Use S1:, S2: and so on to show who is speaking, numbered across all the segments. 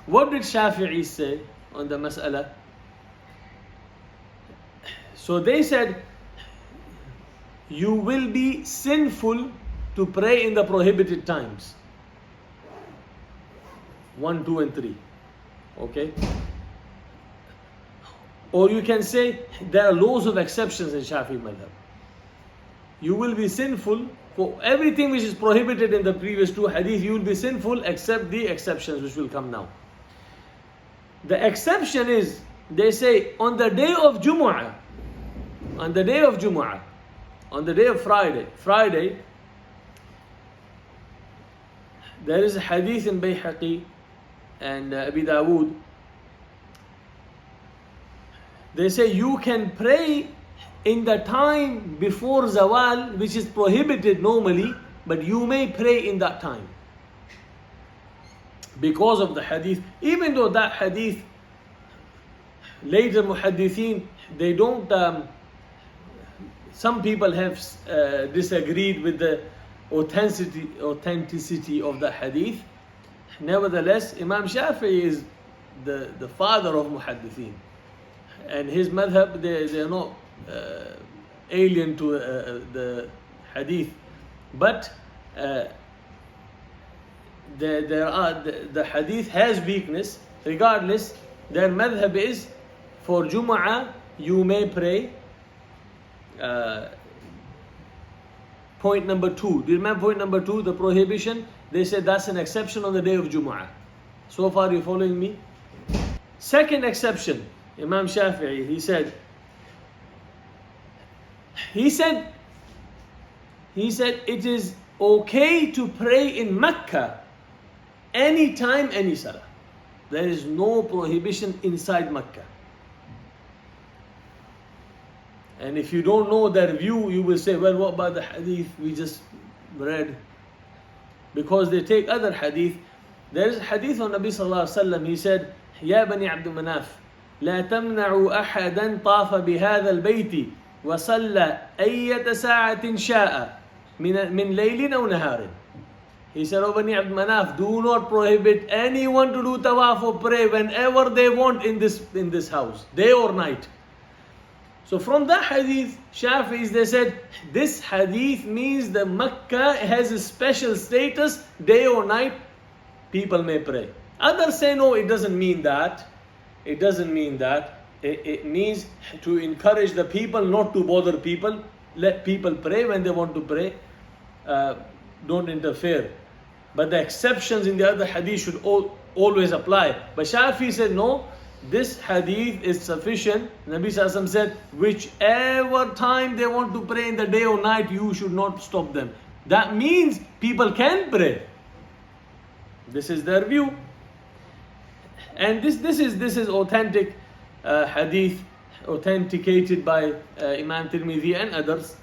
S1: What did Shafiee say on the mas'ala? So they said, you will be sinful to pray in the prohibited times. 1, 2 and 3. Okay? Or you can say, there are loads of exceptions in Shafi'i madhab. You will be sinful for everything which is prohibited in the previous 2 hadith. You will be sinful except the exceptions which will come now. The exception is, they say, on the day of Jumu'ah, on the day of Jumu'ah, on the day of Friday, there is a hadith in Bayhaqi and Abi Dawood. They say you can pray in the time before Zawal, which is prohibited normally, but you may pray in that time. Because of the hadith, even though that hadith, later muhaddithin, they don't, some people have disagreed with the authenticity of the hadith. Nevertheless, Imam Shafi'i is the father of muhaddithin. And his madhab, they are not alien to the hadith. But the hadith has weakness. Regardless, their madhab is, for Jumu'ah, you may pray. Point number 2. Do you remember point number 2, the prohibition? They said that's an exception on the day of Jumu'ah. So far, you following me? Second exception, Imam Shafi'i, he said it is okay to pray in Mecca anytime, any salah. There is no prohibition inside Mecca. And if you don't know their view, you will say, well, what about the hadith we just read? Because they take other hadith. There is a hadith on Nabi sallallahu alaihi wasallam. He said, Ya bani Abdul Manaf, لا تمنعوا أحدا طاف بهذا البيت وصلى أية ساعة شاء من ليل أو نهار. He said, O Bani Abd Manaf, do not prohibit anyone to do tawaf or pray whenever they want in this house, day or night. So from that hadith, Shafi'is, they said, this hadith means that Makkah has a special status, day or night, people may pray. Others say, no, it doesn't mean that. It doesn't mean that. It means to encourage the people not to bother people. Let people pray when they want to pray. Don't interfere. But the exceptions in the other hadith should always apply. But Shafi'i said, no, this hadith is sufficient. Nabi Sallallahu Alaihi Wasallam said, whichever time they want to pray in the day or night, you should not stop them. That means people can pray. This is their view. And this is authentic hadith, authenticated by Imam Tirmidhi and others.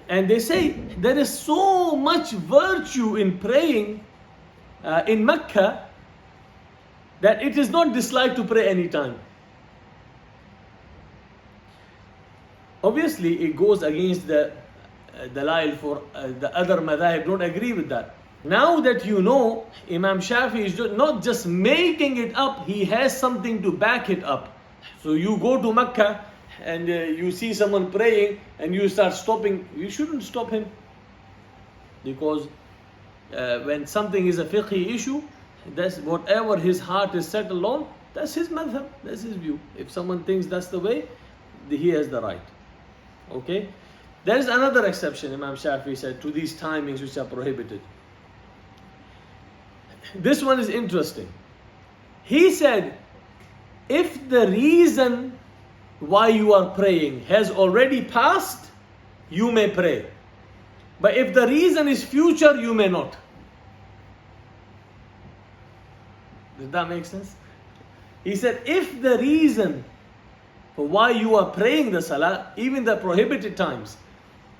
S1: And they say there is so much virtue in praying in Mecca that it is not disliked to pray anytime. Obviously, it goes against the dalail for the other madhahib. Don't agree with that. Now that you know, Imam Shafi'i is not just making it up, he has something to back it up. So you go to Mecca and you see someone praying and you start stopping, you shouldn't stop him. Because when something is a fiqhi issue, that's whatever his heart is settled on, that's his madhab, that's his view. If someone thinks that's the way, he has the right. Okay? There is another exception, Imam Shafi'i said, to these timings which are prohibited. This one is interesting. He said, if the reason why you are praying has already passed, you may pray. But if the reason is future, you may not. Does that make sense? He said, if the reason for why you are praying the salah, even the prohibited times,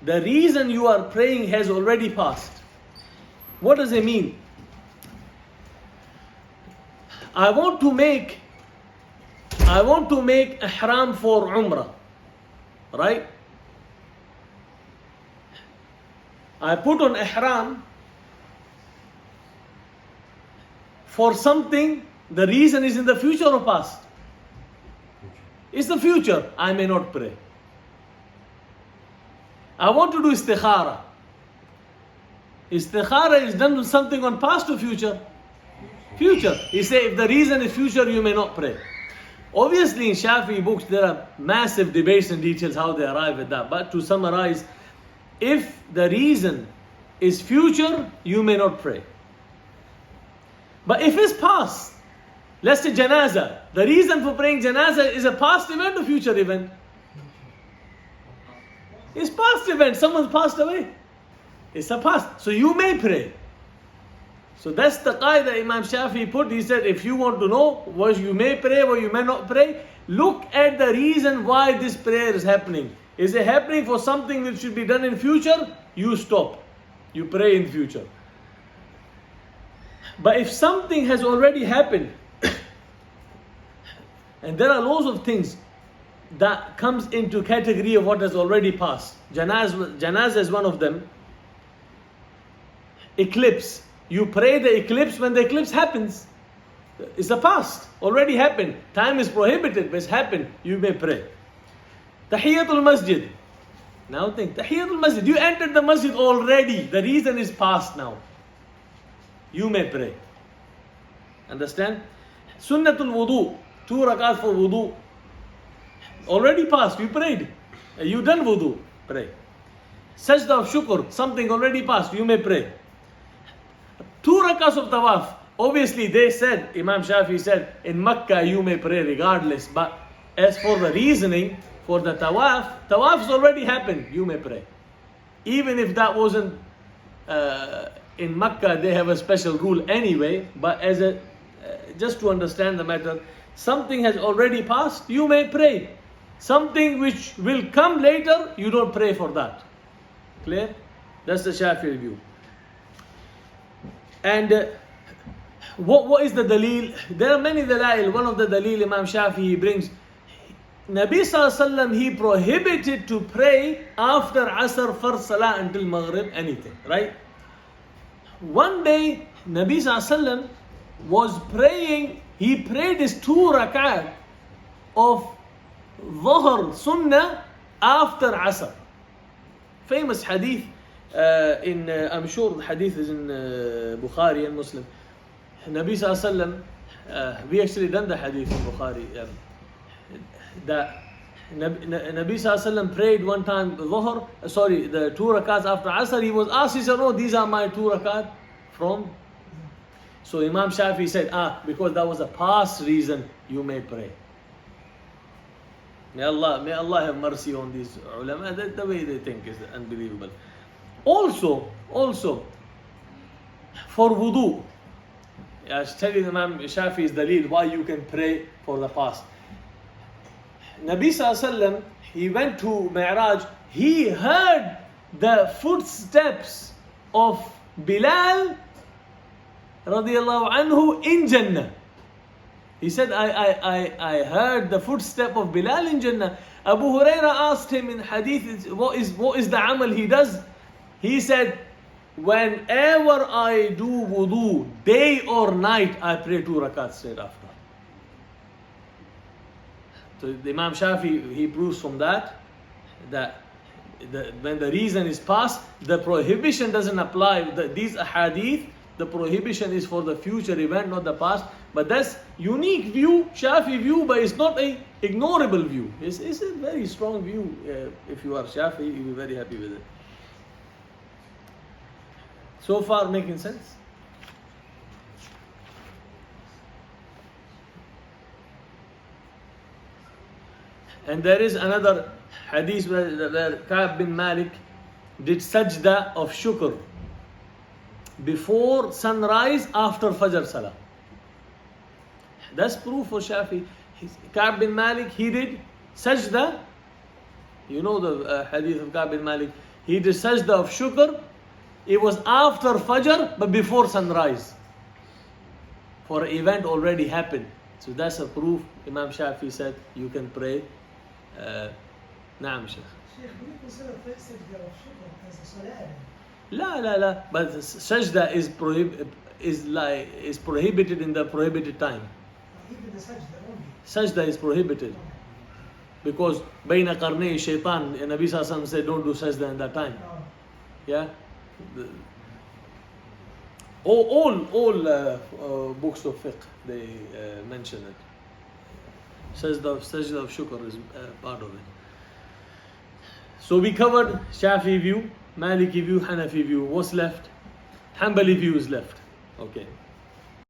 S1: the reason you are praying has already passed. What does it mean? I want to make ihram for Umrah, right? I put on ihram for something the reason is in the future or past? It's the future. I may not pray. I want to do istikhara. Istikhara is done with something on past or future? Future. He say if the reason is future, you may not pray. Obviously in Shafiee books there are massive debates and details how they arrive at that. But to summarize, if the reason is future, you may not pray. But if it's past, let's say janaza, the reason for praying janaza is a past event or future event? It's past event, someone's passed away. It's a past, so you may pray. So that's the qaida Imam Shafiee put. He said if you want to know what you may pray or you may not pray, look at the reason why this prayer is happening. Is it happening for something which should be done in future? You stop. You pray in future. But if something has already happened, and there are loads of things that comes into category of what has already passed. Janazah is one of them. Eclipse. You pray the eclipse when the eclipse happens. It's a past. Already happened. Time is prohibited, but it's happened. You may pray. Tahiyatul Masjid. Now think. Tahiyatul Masjid. You entered the masjid already. The reason is past now. You may pray. Understand? Sunnatul Wudu. 2 rakat for wudu. Already passed. You prayed. You done wudu. Pray. Sajda of shukr. Something already passed. You may pray. 2 rakats of tawaf. Obviously they said, Imam Shafiee said, in Makkah you may pray regardless. But as for the reasoning, for the tawaf's already happened. You may pray. Even if that wasn't in Makkah, they have a special rule anyway. But as a just to understand the matter, something has already passed, you may pray. Something which will come later, you don't pray for that. Clear? That's the Shafi'i view. And what is the dalil? There are many dalail. One of the dalil Imam Shafi'i brings, Nabi Sallallahu Alaihi Wasallam, he prohibited to pray after Asr, Fard Salah until Maghrib, anything, right? One day, Nabi Sallallahu Alaihi Wasallam was praying, he prayed his 2 rakat of Dhuhr Sunnah after Asr. Famous hadith I'm sure the hadith is in Bukhari and Muslim. Nabi Sallallahu Alaihi Wasallam, we actually done the hadith in Bukhari. That Nabi Sallallahu Alaihi Wasallam prayed one time Dhuhr, the 2 rakats after Asr. He was asked, he said, no, these are my 2 rakat from. So Imam Shafi'i said, because that was a past reason, you may pray. May Allah have mercy on these ulama. The way they think is unbelievable. Also, for wudu, I was telling Imam Shafi'i's dalil why you can pray for the past. Nabi Sallallahu Alaihi Wasallam, he went to Mi'raj, he heard the footsteps of Bilal radiyallahu anhu in Jannah. He said, I heard the footstep of Bilal in Jannah. Abu Huraira asked him in hadith, what is the amal he does? He said, whenever I do wudu, day or night, I pray 2 rakats straight after. So the Imam Shafi'i, he proves from that when the reason is past, the prohibition doesn't apply. These ahadith, the prohibition is for the future event, not the past. But that's unique view, Shafi'i view, but it's not a ignorable view. It's a very strong view. If you are Shafi'i, you'll be very happy with it. So far making sense? And there is another hadith where Ka'b bin Malik did sajda of shukr before sunrise, after Fajr Salah. That's proof for Shafi'i. Ka'b bin Malik, he did sajda. You know the hadith of Ka'b bin Malik. He did sajda of shukr. It was after Fajr, but before sunrise. For an event already happened. So that's a proof. Imam Shafi'i said you can pray. نعم شيخ.
S2: شيخ, do you consider sajda of shukr as a salah?
S1: لا. But sajda is prohibited in the prohibited time.
S2: Even the sajda only.
S1: Sajda is prohibited. Because Baina Qarnay Shaitan, and Nabi Sallallahu Alaihi Wasallam said don't do sajda in that time.
S2: No.
S1: Yeah? All books of fiqh, they mention it. Sajda of shukr is part of it. So we covered Shafiee view, Maliki view, Hanafi view. What's left? Hanbali view is left. Okay.